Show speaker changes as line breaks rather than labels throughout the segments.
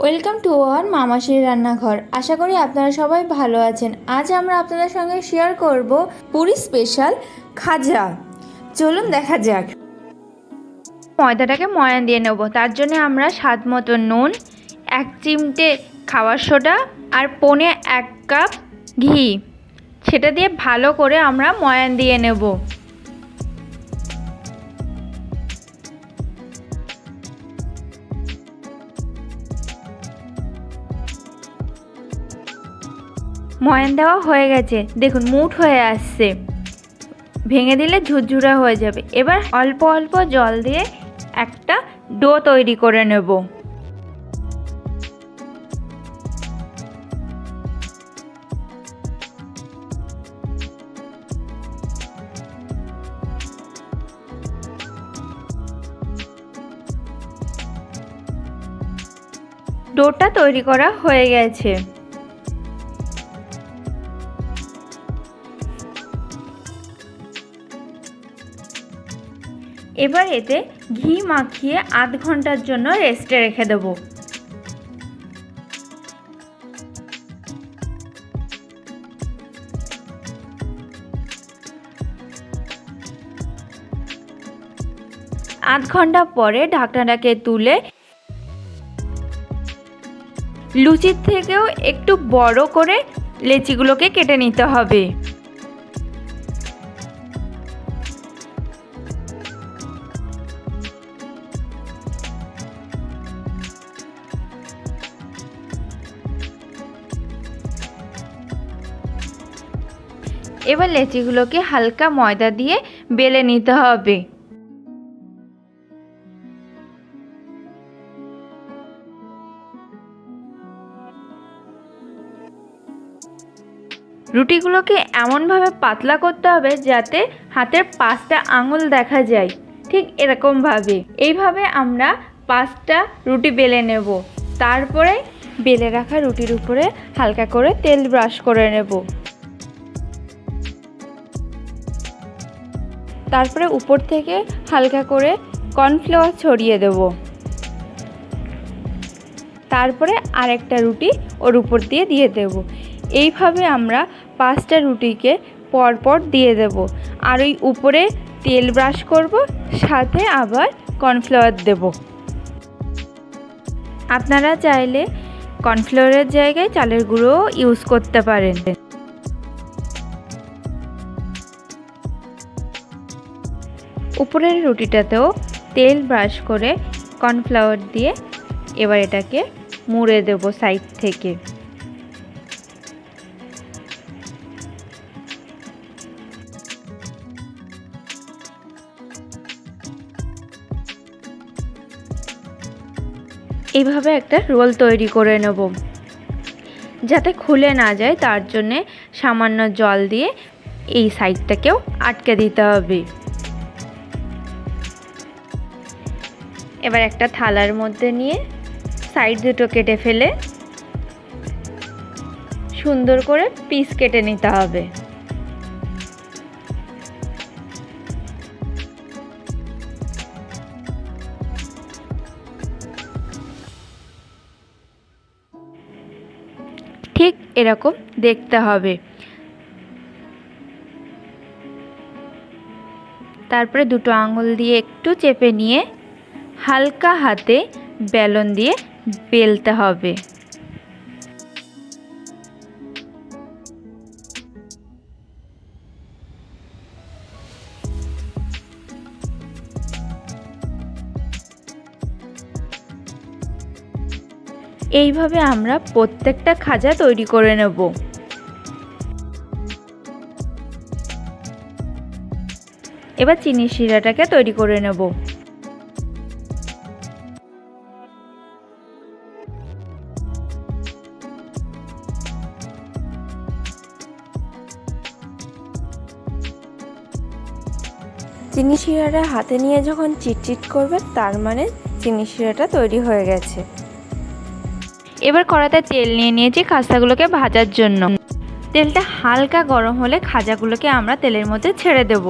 Welcome to our মামাসির রান্নাঘর। আশা করি আপনারা সবাই ভালো আছেন। আজ আমরা আপনাদের সঙ্গে শেয়ার করব পুরী স্পেশাল খাজা। চলুন দেখা যাক। ময়দাটাকে ময়ান দিয়ে নেব। তার জন্য আমরা স্বাদ মতো নুন, 1 চিমটে খাবার সোডা আর 1 কাপ ঘি সেটা দিয়ে ভালো করে আমরা ময়ান দিয়ে নেব। ময়ান দেওয়া হয়ে গেছে, দেখুন মুঠ হয়ে আসছে, ভেঙে দিলে ঝুরঝুরা হয়ে যাবে। এবার অল্প অল্প জল দিয়ে একটা ডো তৈরি করে নেব। ডোটা তৈরি করা হয়ে গেছে। এবার এতে ঘি মাখিয়ে আধ ঘন্টার জন্য রেস্টে রেখে দেব। আধ ঘন্টা পরে ঢাকনাটাকে তুলে লুচির থেকেও একটু বড় করে লেচিগুলোকে কেটে নিতে হবে। এবার লেচিগুলোকে হালকা ময়দা দিয়ে বেলে নিতে হবে। রুটিগুলোকে এমনভাবে পাতলা করতে হবে যাতে হাতের 5টা আঙুল দেখা যায়, ঠিক এরকমভাবে। এইভাবে আমরা 5টা রুটি বেলে নেব। তারপরে বেলে রাখা রুটির উপরে হালকা করে তেল ব্রাশ করে নেব। তারপরে উপর থেকে হালকা করে কর্নফ্লাওয়ার ছড়িয়ে দেব। তারপরে আরেকটা রুটি ওর উপর দিয়ে দেব। এইভাবে আমরা 5টা রুটিকে পরপর দিয়ে দেব। আর ওই উপরে তেল ব্রাশ করব, সাথে আবার কর্নফ্লাওয়ার দেব। আপনারা চাইলে কর্নফ্লাওয়ারের জায়গায় চালের গুঁড়োও ইউজ করতে পারেন। উপরের রুটিটাতেও তেল ব্রাশ করে কর্নফ্লাওয়ার দিয়ে এবার এটাকে মুড়ে দেব সাইড থেকে। এইভাবে একটা রোল তৈরি করে নেব। যাতে খুলে না যায় তার জন্যে সামান্য জল দিয়ে এই সাইডটাকেও আটকে দিতে হবে। এবার একটা থালার মধ্যে নিয়ে সাইড দুটো কেটে ফেলে সুন্দর করে পিস কেটে নিতে হবে। ঠিক এরকম দেখতে হবে। তারপরে দুটো আঙুল দিয়ে একটু চেপে নিয়ে হালকা হাতে বেলন দিয়ে বেলতে হবে। এইভাবে আমরা প্রত্যেকটা খাজা তৈরি করে নেব। এবার চিনি শিরাটাকে তৈরি করে নেব। চিনি শিরাটা হাতে নিয়ে যখন চিটচিট করবে তার মানে চিনি শিরাটা তৈরি হয়ে গেছে। এবার কড়াতে তেল নিয়ে নিয়েছি খাস্তাগুলোকে ভাজার জন্য। তেলটা হালকা গরম হলে খাজাগুলোকে আমরা তেলের মধ্যে ছেড়ে দেব।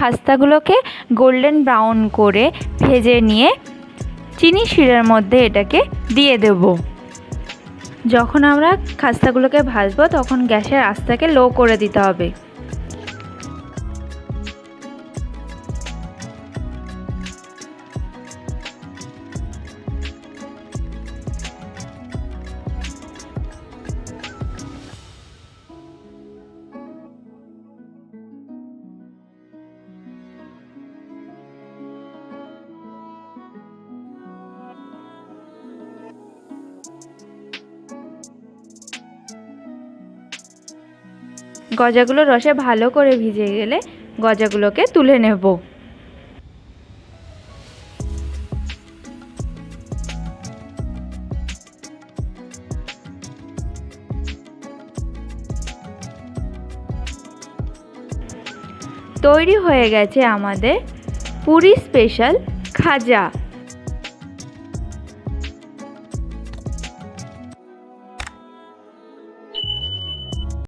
খাস্তাগুলোকে গোল্ডেন ব্রাউন করে ভেজে নিয়ে চিনি শিরার মধ্যে এটাকে দিয়ে দেব। যখন আমরা খাস্তাগুলোকে ভাজবো তখন গ্যাসের আঁচটাকে লো করে দিতে হবে। গজাগুলো রসে ভালো করে ভিজে গেলে গজাগুলোকে তুলে নেব। তৈরি হয়ে গেছে আমাদের পুরী স্পেশাল খাজা।